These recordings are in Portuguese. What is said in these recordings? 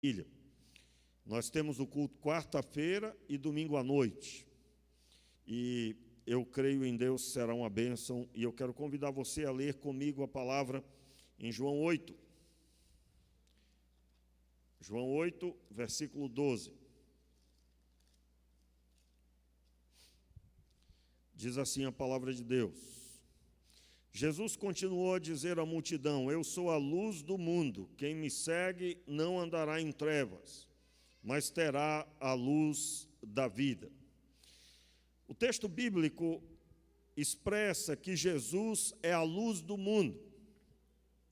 Ilha. Nós temos o culto quarta-feira e domingo à noite. E eu creio em Deus, será uma bênção. E eu quero convidar você a ler comigo a palavra em João 8. João 8, versículo 12. Diz assim a palavra de Deus. Jesus continuou a dizer à multidão: eu sou a luz do mundo. Quem me segue não andará em trevas, mas terá a luz da vida. O texto bíblico expressa que Jesus é a luz do mundo.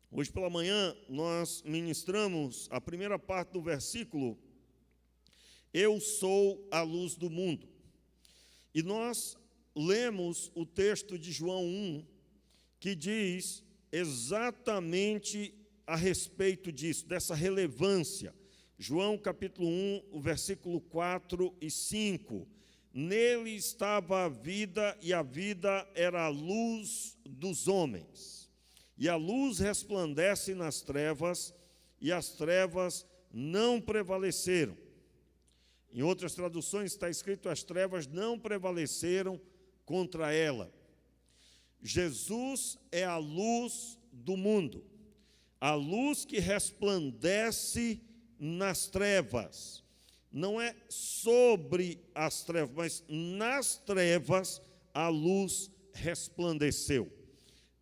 Hoje pela manhã nós ministramos a primeira parte do versículo: eu sou a luz do mundo. E nós lemos o texto de João 1, que diz exatamente a respeito disso, dessa relevância. João capítulo 1, o versículo 4 e 5. Nele estava a vida, e a vida era a luz dos homens. E a luz resplandece nas trevas, e as trevas não prevaleceram. Em outras traduções está escrito: as trevas não prevaleceram contra ela. Jesus é a luz do mundo, a luz que resplandece nas trevas. Não é sobre as trevas, mas nas trevas a luz resplandeceu.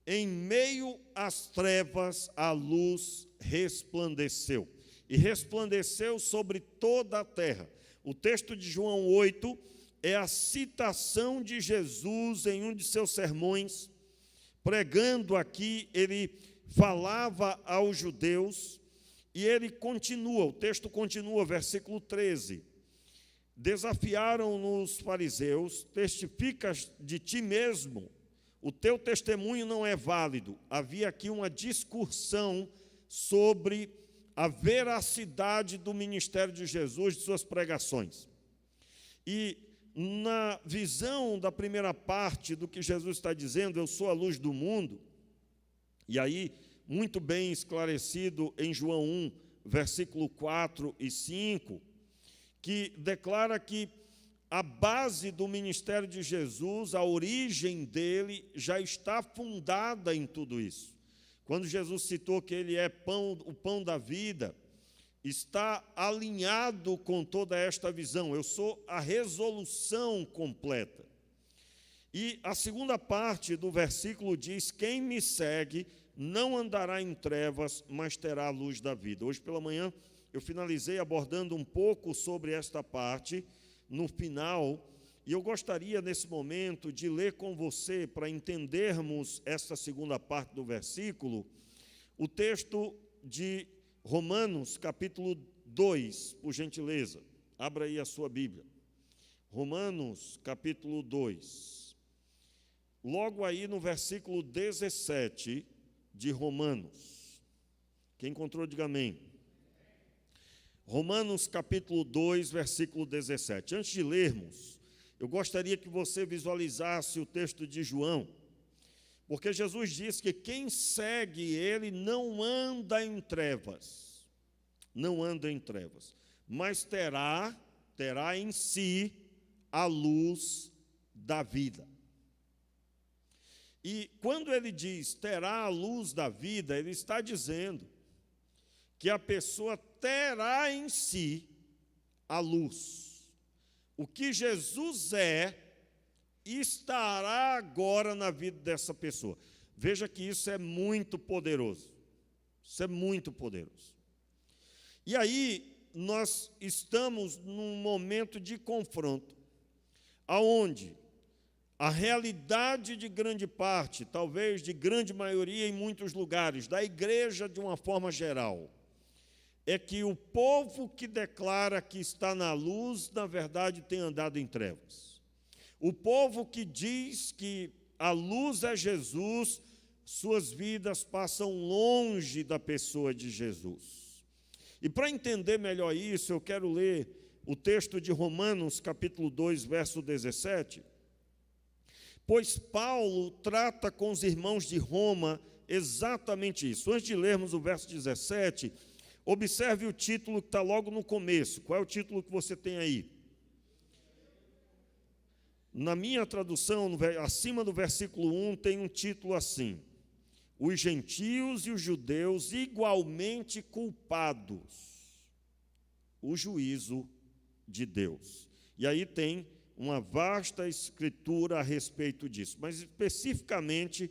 Em meio às trevas a luz resplandeceu. E resplandeceu sobre toda a terra. O texto de João 8 é a citação de Jesus em um de seus sermões. Pregando aqui, ele falava aos judeus, e ele continua, o texto continua, versículo 13. Desafiaram-no os fariseus: testificas de ti mesmo, o teu testemunho não é válido. Havia aqui uma discussão sobre a veracidade do ministério de Jesus, de suas pregações. E na visão da primeira parte do que Jesus está dizendo, eu sou a luz do mundo, e aí, muito bem esclarecido em João 1, versículo 4 e 5, que declara que a base do ministério de Jesus, a origem dele, já está fundada em tudo isso. Quando Jesus citou que ele é o pão da vida, está alinhado com toda esta visão. Eu sou a resolução completa. E a segunda parte do versículo diz: quem me segue não andará em trevas, mas terá a luz da vida. Hoje pela manhã eu finalizei abordando um pouco sobre esta parte no final, e eu gostaria nesse momento de ler com você, para entendermos esta segunda parte do versículo, o texto de Romanos, capítulo 2, por gentileza. Abra aí a sua Bíblia. Romanos, capítulo 2. Logo aí no versículo 17 de Romanos. Quem encontrou, diga amém. Romanos, capítulo 2, versículo 17. Antes de lermos, eu gostaria que você visualizasse o texto de João, porque Jesus diz que quem segue ele não anda em trevas, mas terá em si a luz da vida. E quando ele diz terá a luz da vida, ele está dizendo que a pessoa terá em si a luz. O que Jesus é, estará agora na vida dessa pessoa. Veja que isso é muito poderoso. Isso é muito poderoso. E aí, nós estamos num momento de confronto, aonde a realidade de grande parte, talvez de grande maioria em muitos lugares, da igreja de uma forma geral, é que o povo que declara que está na luz, na verdade, tem andado em trevas. O povo que diz que a luz é Jesus, suas vidas passam longe da pessoa de Jesus. E para entender melhor isso, eu quero ler o texto de Romanos, capítulo 2, verso 17. Pois Paulo trata com os irmãos de Roma exatamente isso. Antes de lermos o verso 17, Observe o título que está logo no começo. Qual é o título que você tem aí? Na minha tradução, acima do versículo 1, tem um título assim: os gentios e os judeus igualmente culpados, o juízo de Deus. E aí tem uma vasta escritura a respeito disso. Mas especificamente,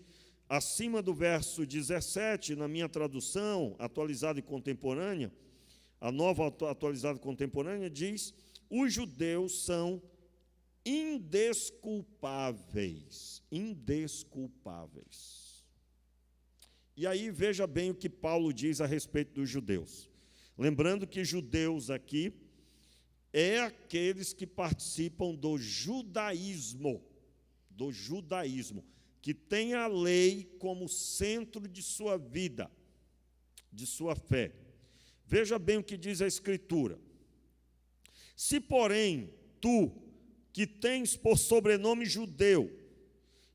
acima do verso 17, na minha tradução, atualizada e contemporânea, a nova atualizada contemporânea diz: os judeus são indesculpáveis. Indesculpáveis. E aí veja bem o que Paulo diz a respeito dos judeus. Lembrando que judeus aqui é aqueles que participam do judaísmo, que tem a lei como centro de sua vida, de sua fé. Veja bem o que diz a Escritura: se, porém, tu, que tens por sobrenome judeu,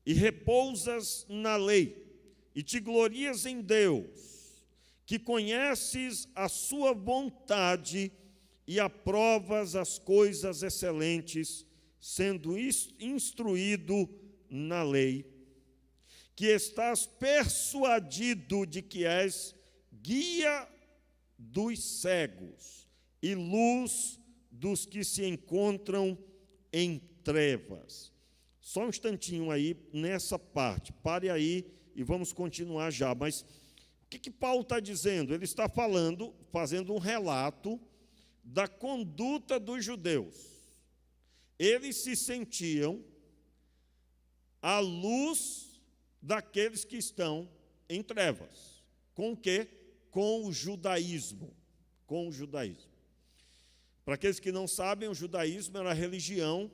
e repousas na lei, e te glorias em Deus, que conheces a sua vontade e aprovas as coisas excelentes, sendo instruído na lei, que estás persuadido de que és guia dos cegos e luz dos que se encontram em trevas. Só um instantinho aí nessa parte, pare aí e vamos continuar já. Mas o que Paulo está dizendo? Ele está fazendo um relato da conduta dos judeus. Eles se sentiam à luz daqueles que estão em trevas. Com o quê? Com o judaísmo. Com o judaísmo. Para aqueles que não sabem, o judaísmo era a religião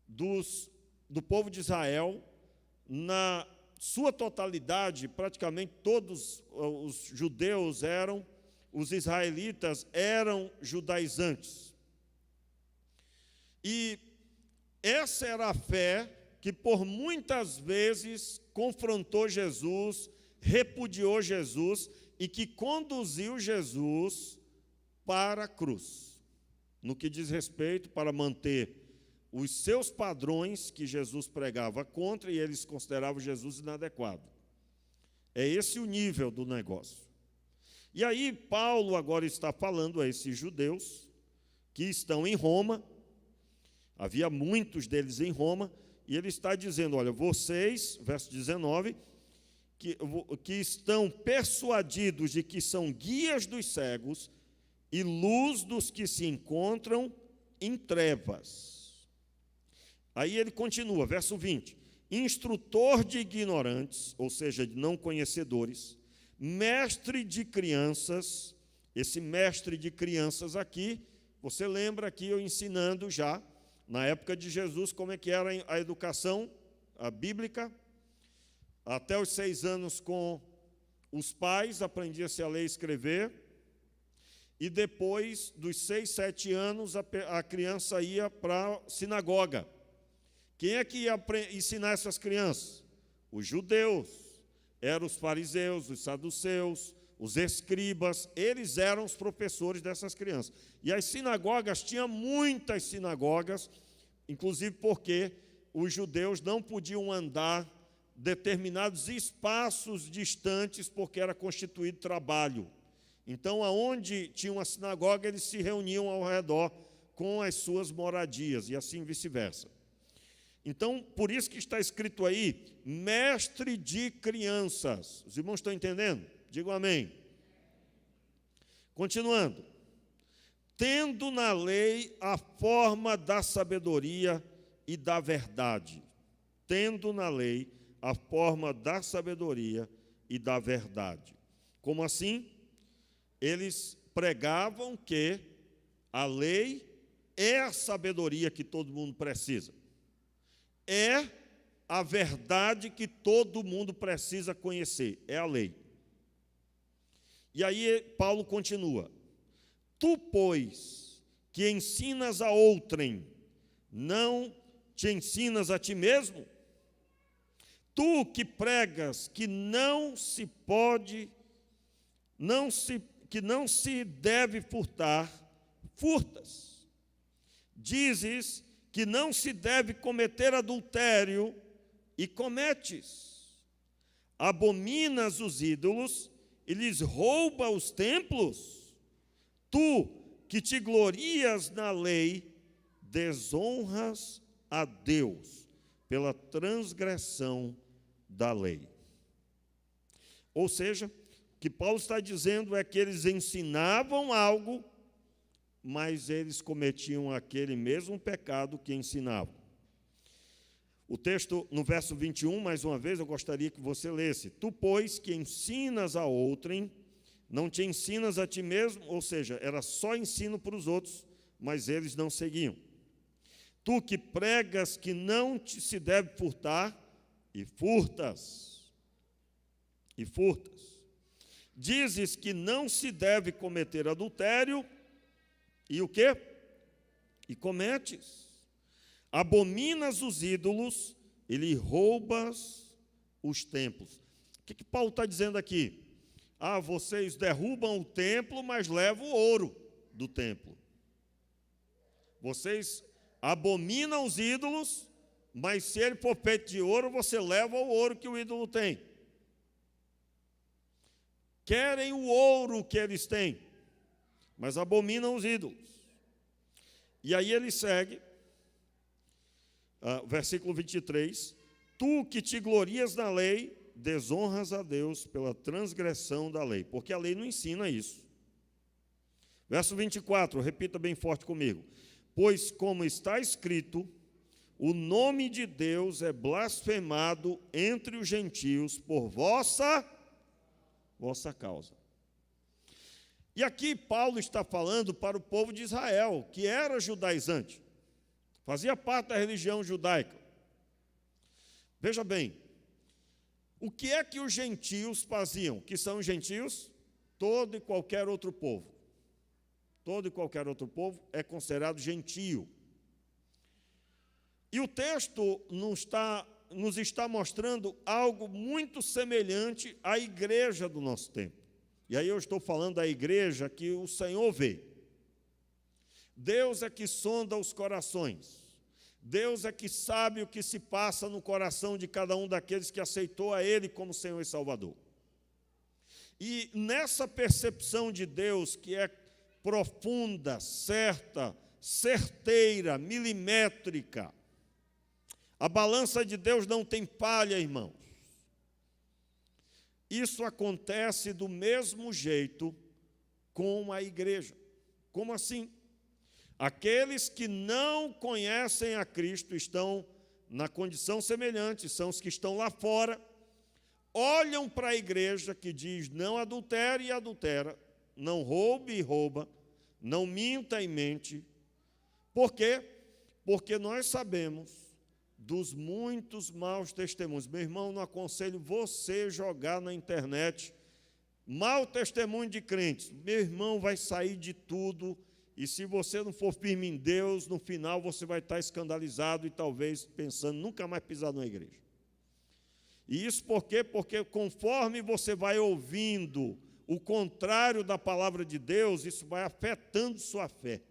do povo de Israel. Na sua totalidade, praticamente todos os judeus os israelitas eram judaizantes. E essa era a fé que por muitas vezes confrontou Jesus, repudiou Jesus e que conduziu Jesus para a cruz, no que diz respeito para manter os seus padrões que Jesus pregava contra e eles consideravam Jesus inadequado. É esse o nível do negócio. E aí Paulo agora está falando a esses judeus que estão em Roma, havia muitos deles em Roma, e ele está dizendo: olha, vocês, verso 19, que estão persuadidos de que são guias dos cegos e luz dos que se encontram em trevas. Aí ele continua, verso 20: instrutor de ignorantes, ou seja, de não conhecedores, mestre de crianças. Esse mestre de crianças aqui, você lembra aqui eu ensinando já, na época de Jesus, como é que era a educação bíblica. Até os 6 anos com os pais, aprendia-se a ler e escrever, e depois dos 6, 7 anos, a criança ia para a sinagoga. Quem é que ia ensinar essas crianças? Os judeus. Eram os fariseus, os saduceus, os escribas, eles eram os professores dessas crianças. E as sinagogas, tinha muitas sinagogas, inclusive porque os judeus não podiam andar determinados espaços distantes, porque era constituído trabalho. Então, aonde tinha uma sinagoga, eles se reuniam ao redor com as suas moradias, e assim vice-versa. Então, por isso que está escrito aí, mestre de crianças. Os irmãos estão entendendo? Digam amém. Continuando. Tendo na lei a forma da sabedoria e da verdade. Tendo na lei a forma da sabedoria e da verdade. Como assim? Eles pregavam que a lei é a sabedoria que todo mundo precisa. É a verdade que todo mundo precisa conhecer, é a lei. E aí Paulo continua: tu, pois, que ensinas a outrem, não te ensinas a ti mesmo? Tu que pregas que que não se deve furtar, furtas. Dizes que não se deve cometer adultério, e cometes. Abominas os ídolos e lhes rouba os templos. Tu, que te glorias na lei, desonras a Deus pela transgressão da lei. Ou seja, o que Paulo está dizendo é que eles ensinavam algo, mas eles cometiam aquele mesmo pecado que ensinavam. O texto, no verso 21, mais uma vez, eu gostaria que você lesse. Tu, pois, que ensinas a outrem, não te ensinas a ti mesmo, ou seja, era só ensino para os outros, mas eles não seguiam. Tu que pregas que não se deve furtar, e furtas. E furtas. Dizes que não se deve cometer adultério, e o quê? E cometes. Abominas os ídolos e lhe roubas os templos. O que Paulo está dizendo aqui? Vocês derrubam o templo, mas levam o ouro do templo. Vocês abominam os ídolos, mas se ele for feito de ouro, você leva o ouro que o ídolo tem. Querem o ouro que eles têm, mas abominam os ídolos. E aí ele segue, versículo 23, tu que te glorias na lei, desonras a Deus pela transgressão da lei, porque a lei não ensina isso. Verso 24, repita bem forte comigo. Pois como está escrito, o nome de Deus é blasfemado entre os gentios por vossa causa. E aqui Paulo está falando para o povo de Israel, que era judaizante, fazia parte da religião judaica. Veja bem, o que é que os gentios faziam? Que são os gentios? Todo e qualquer outro povo. Todo e qualquer outro povo é considerado gentio. E o texto nos está mostrando algo muito semelhante à igreja do nosso tempo. E aí eu estou falando da igreja que o Senhor vê. Deus é que sonda os corações. Deus é que sabe o que se passa no coração de cada um daqueles que aceitou a Ele como Senhor e Salvador. E nessa percepção de Deus, que é profunda, certa, certeira, milimétrica, a balança de Deus não tem falha, irmãos. Isso acontece do mesmo jeito com a igreja. Como assim? Aqueles que não conhecem a Cristo estão na condição semelhante, são os que estão lá fora, olham para a igreja que diz não adultere e adultera, não roube e rouba, não minta e mente. Por quê? Porque nós sabemos dos muitos maus testemunhos. Meu irmão, não aconselho você jogar na internet mau testemunho de crentes. Meu irmão, vai sair de tudo, e se você não for firme em Deus, no final você vai estar escandalizado e talvez pensando nunca mais pisar numa igreja. E isso por quê? Porque conforme você vai ouvindo o contrário da palavra de Deus, isso vai afetando sua fé.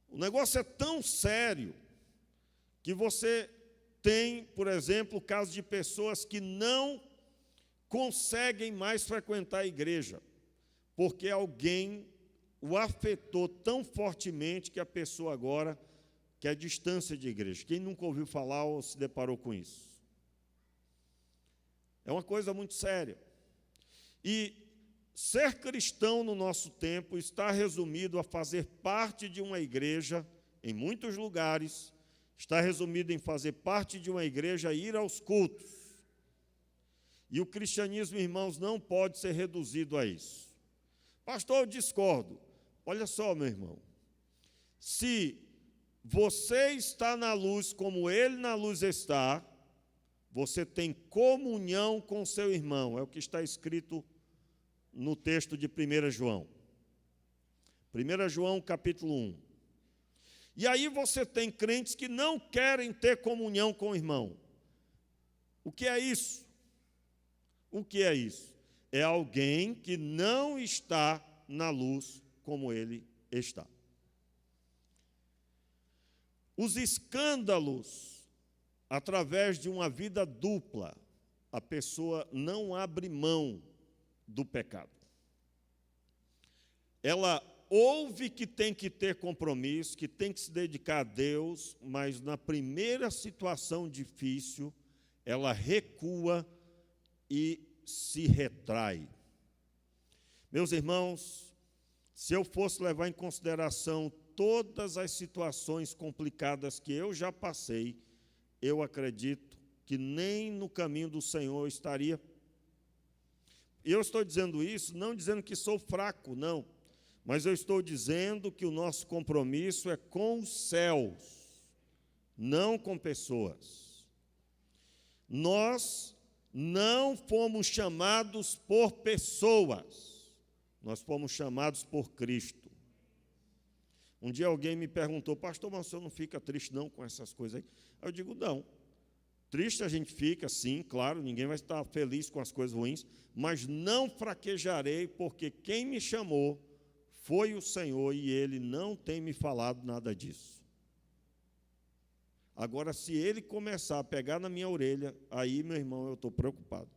O negócio é tão sério que você tem, por exemplo, o caso de pessoas que não conseguem mais frequentar a igreja, porque alguém o afetou tão fortemente que a pessoa agora quer distância de igreja. Quem nunca ouviu falar ou se deparou com isso? É uma coisa muito séria. E ser cristão no nosso tempo está resumido a fazer parte de uma igreja em muitos lugares, está resumido em fazer parte de uma igreja e ir aos cultos. E o cristianismo, irmãos, não pode ser reduzido a isso. Pastor, eu discordo. Olha só, meu irmão. Se você está na luz como ele na luz está, você tem comunhão com seu irmão. É o que está escrito no texto de 1 João. 1 João, capítulo 1. E aí você tem crentes que não querem ter comunhão com o irmão. O que é isso? O que é isso? é alguém que não está na luz como ele está. Os escândalos, através de uma vida dupla, a pessoa não abre mão do pecado. Ela ouve que tem que ter compromisso, que tem que se dedicar a Deus, mas na primeira situação difícil, ela recua e se retrai. Meus irmãos, se eu fosse levar em consideração todas as situações complicadas que eu já passei, eu acredito que nem no caminho do Senhor eu estaria. E eu estou dizendo isso, não dizendo que sou fraco, não, mas eu estou dizendo que o nosso compromisso é com os céus, não com pessoas. Nós não fomos chamados por pessoas, nós fomos chamados por Cristo. Um dia alguém me perguntou, pastor, mas o senhor não fica triste não com essas coisas aí? Eu digo, não. Triste a gente fica, sim, claro, ninguém vai estar feliz com as coisas ruins, mas não fraquejarei, porque quem me chamou foi o Senhor e Ele não tem me falado nada disso. Agora, se Ele começar a pegar na minha orelha, aí, meu irmão, eu estou preocupado,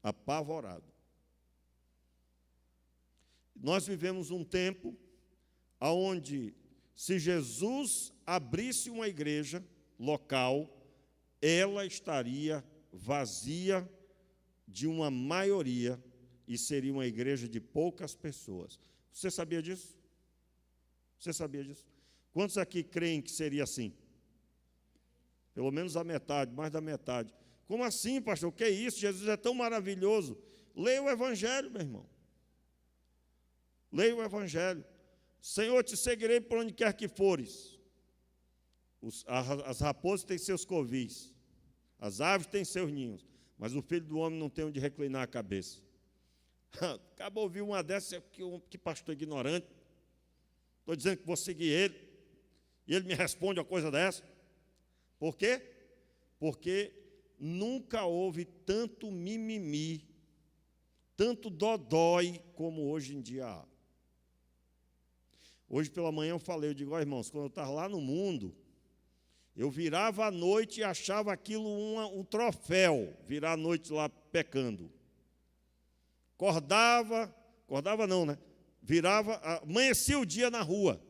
apavorado. Nós vivemos um tempo onde, se Jesus abrisse uma igreja local, ela estaria vazia de uma maioria e seria uma igreja de poucas pessoas. Você sabia disso? Você sabia disso? Quantos aqui creem que seria assim? Pelo menos a metade, mais da metade. Como assim, pastor? O que é isso? Jesus é tão maravilhoso. Leia o Evangelho, meu irmão. Leia o Evangelho. Senhor, te seguirei por onde quer que fores. As raposas têm seus covis, as aves têm seus ninhos, mas o Filho do Homem não tem onde reclinar a cabeça. Acabou de ouvir uma dessas, que pastor ignorante. Estou dizendo que vou seguir ele, e ele me responde uma coisa dessa. Por quê? Porque nunca houve tanto mimimi, tanto dodói como hoje em dia há. Hoje pela manhã eu falei, eu digo, irmãos, quando eu estava lá no mundo, eu virava à noite e achava aquilo um troféu, virar à noite lá pecando. Acordava não, né? Virava, amanhecia o dia na rua.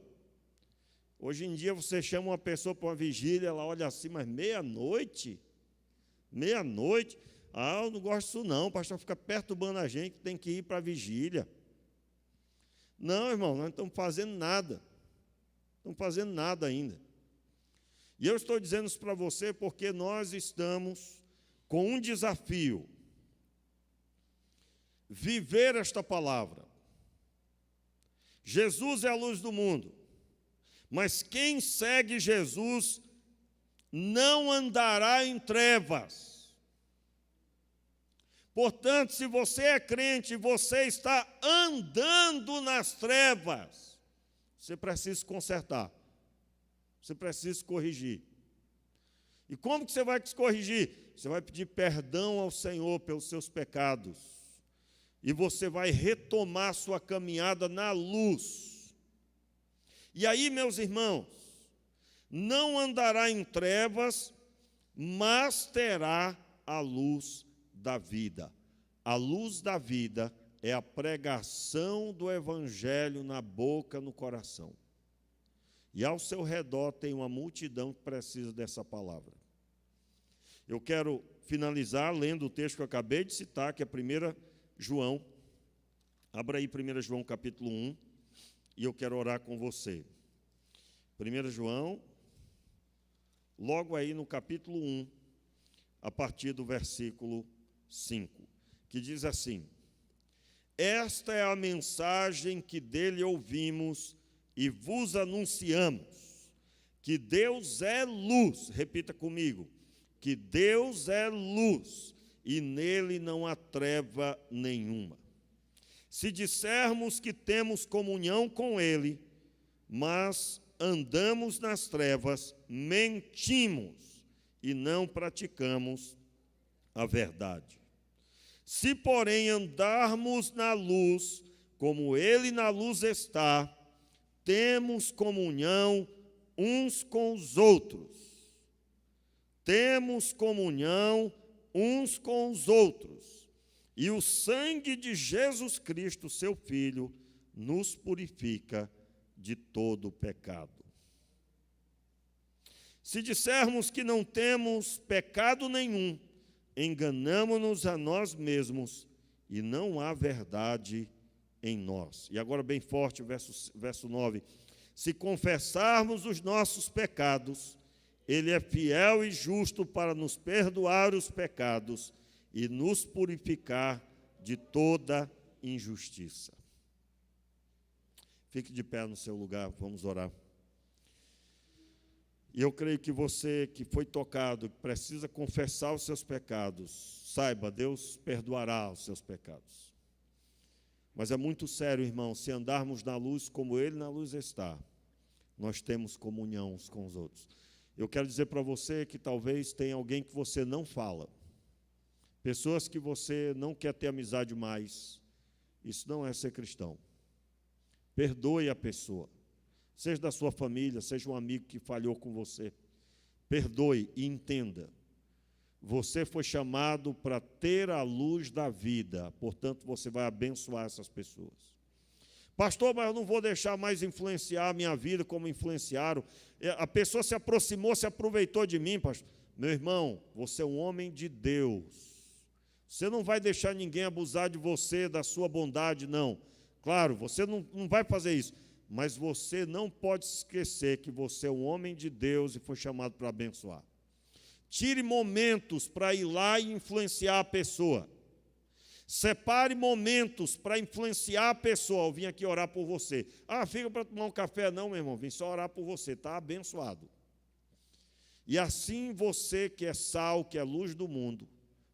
Hoje em dia você chama uma pessoa para uma vigília, ela olha assim, mas meia-noite? Meia-noite? Eu não gosto disso não, o pastor fica perturbando a gente, tem que ir para a vigília. Não, irmão, nós não estamos fazendo nada. Não estamos fazendo nada ainda. E eu estou dizendo isso para você porque nós estamos com um desafio. Viver esta palavra. Jesus é a luz do mundo. Mas quem segue Jesus não andará em trevas. Portanto, se você é crente e você está andando nas trevas, você precisa consertar. Você precisa corrigir. E como que você vai se corrigir? Você vai pedir perdão ao Senhor pelos seus pecados. E você vai retomar sua caminhada na luz. E aí, meus irmãos, não andará em trevas, mas terá a luz da vida. A luz da vida é a pregação do Evangelho na boca, no coração. E ao seu redor tem uma multidão que precisa dessa palavra. Eu quero finalizar lendo o texto que eu acabei de citar, que é 1 João. Abra aí 1 João capítulo 1, e eu quero orar com você. 1 João, logo aí no capítulo 1, a partir do versículo 5, que diz assim: esta é a mensagem que dele ouvimos e vos anunciamos, que Deus é luz, repita comigo, que Deus é luz, e nele não há treva nenhuma. Se dissermos que temos comunhão com ele, mas andamos nas trevas, mentimos e não praticamos a verdade. Se, porém, andarmos na luz, como Ele na luz está, temos comunhão uns com os outros. Temos comunhão uns com os outros. E o sangue de Jesus Cristo, seu Filho, nos purifica de todo pecado. Se dissermos que não temos pecado nenhum, enganamo-nos a nós mesmos e não há verdade em nós. E agora bem forte o verso 9. Se confessarmos os nossos pecados, Ele é fiel e justo para nos perdoar os pecados e nos purificar de toda injustiça. Fique de pé no seu lugar, vamos orar. E eu creio que você que foi tocado, que precisa confessar os seus pecados, saiba, Deus perdoará os seus pecados. Mas é muito sério, irmão, se andarmos na luz como Ele na luz está, nós temos comunhão uns com os outros. Eu quero dizer para você que talvez tenha alguém que você não fala, pessoas que você não quer ter amizade mais. Isso não é ser cristão. Perdoe a pessoa, seja da sua família, seja um amigo que falhou com você. Perdoe e entenda. Você foi chamado para ter a luz da vida, portanto, você vai abençoar essas pessoas. Pastor, mas eu não vou deixar mais influenciar a minha vida como influenciaram. A pessoa se aproximou, se aproveitou de mim, pastor. Meu irmão, você é um homem de Deus. Você não vai deixar ninguém abusar de você, da sua bondade, não. Claro, você não vai fazer isso. Mas você não pode esquecer que você é um homem de Deus e foi chamado para abençoar. Tire momentos para ir lá e influenciar a pessoa. Separe momentos para influenciar a pessoa. Eu vim aqui orar por você. Ah, fica para tomar um café. Não, meu irmão, vim só orar por você. Está abençoado. E assim você que é sal, que é luz do mundo,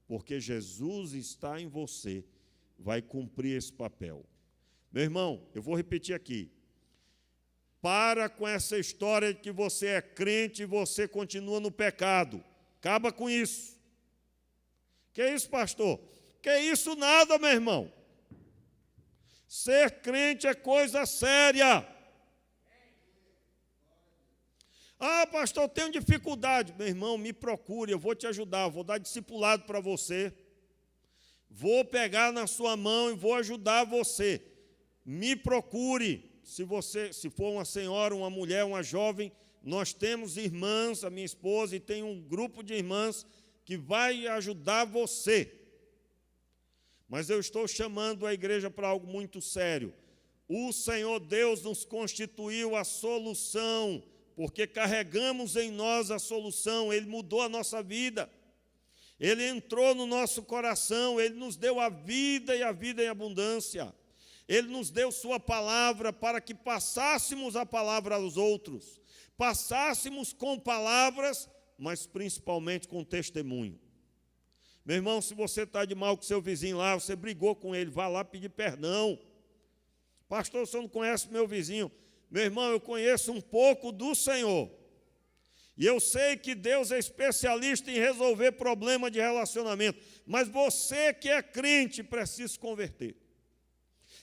porque Jesus está em você, vai cumprir esse papel. Meu irmão, eu vou repetir aqui. Para com essa história de que você é crente e você continua no pecado. Acaba com isso. Que isso, pastor? Que isso nada, meu irmão. Ser crente é coisa séria. Ah, pastor, eu tenho dificuldade. Meu irmão, me procure, eu vou te ajudar, vou dar discipulado para você. Vou pegar na sua mão e vou ajudar você. Me procure. Se for uma senhora, uma mulher, uma jovem, nós temos irmãs, a minha esposa, e tem um grupo de irmãs que vai ajudar você. Mas eu estou chamando a igreja para algo muito sério. O Senhor Deus nos constituiu a solução, porque carregamos em nós a solução. Ele mudou a nossa vida. Ele entrou no nosso coração, Ele nos deu a vida e a vida em abundância. Ele nos deu sua palavra para que passássemos a palavra aos outros. Passássemos com palavras, mas principalmente com testemunho. Meu irmão, se você está de mal com seu vizinho lá, você brigou com ele, vá lá pedir perdão. Pastor, você não conhece meu vizinho. Meu irmão, eu conheço um pouco do Senhor. E eu sei que Deus é especialista em resolver problema de relacionamento. Mas você que é crente precisa se converter.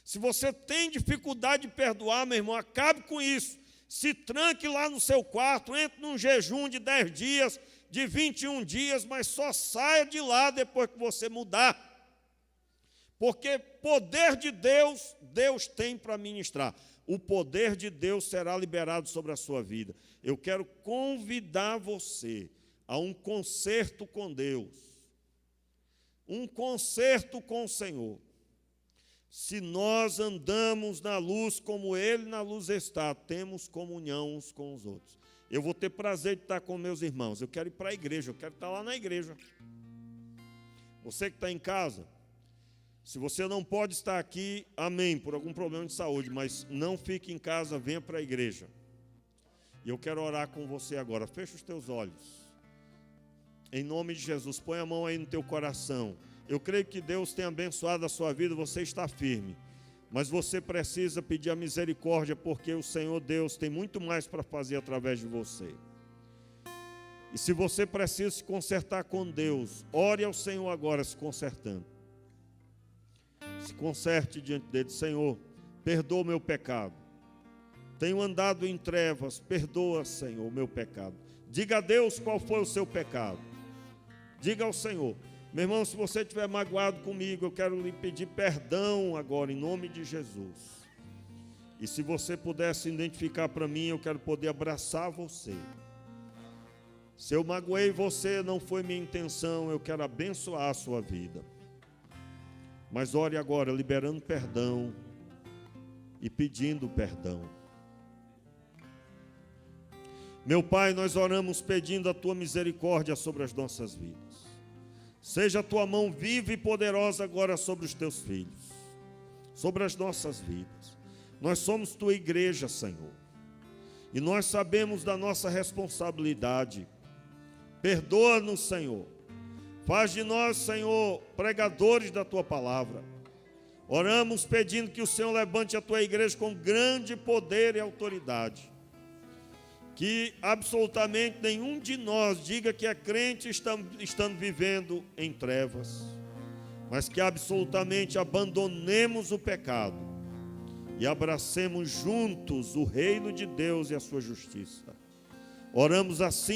Se você tem dificuldade de perdoar, meu irmão, acabe com isso. Se tranque lá no seu quarto, entre num jejum de 10 dias, de 21 dias, mas só saia de lá depois que você mudar. Porque poder de Deus, Deus tem para ministrar. O poder de Deus será liberado sobre a sua vida. Eu quero convidar você a um concerto com Deus. Um concerto com o Senhor. Se nós andamos na luz como Ele na luz está, temos comunhão uns com os outros. Eu vou ter prazer de estar com meus irmãos. Eu quero ir para a igreja, eu quero estar lá na igreja. Você que está em casa, se você não pode estar aqui, amém, por algum problema de saúde, mas não fique em casa, venha para a igreja. E eu quero orar com você agora. Fecha os teus olhos. Em nome de Jesus, põe a mão aí no teu coração. Eu creio que Deus tem abençoado a sua vida, você está firme. Mas você precisa pedir a misericórdia, porque o Senhor Deus tem muito mais para fazer através de você. E se você precisa se consertar com Deus, ore ao Senhor agora se consertando. Se conserte diante dele. Senhor, perdoa o meu pecado. Tenho andado em trevas, perdoa, Senhor, o meu pecado. Diga a Deus qual foi o seu pecado. Diga ao Senhor. Meu irmão, se você estiver magoado comigo, eu quero lhe pedir perdão agora, em nome de Jesus. E se você pudesse identificar para mim, eu quero poder abraçar você. Se eu magoei você, não foi minha intenção, eu quero abençoar a sua vida. Mas ore agora, liberando perdão e pedindo perdão. Meu Pai, nós oramos pedindo a Tua misericórdia sobre as nossas vidas. Seja a Tua mão viva e poderosa agora sobre os Teus filhos, sobre as nossas vidas. Nós somos Tua igreja, Senhor, e nós sabemos da nossa responsabilidade. Perdoa-nos, Senhor. Faz de nós, Senhor, pregadores da Tua palavra. Oramos pedindo que o Senhor levante a Tua igreja com grande poder e autoridade. Que absolutamente nenhum de nós diga que é crente estando vivendo em trevas, mas que absolutamente abandonemos o pecado e abracemos juntos o reino de Deus e a sua justiça. Oramos assim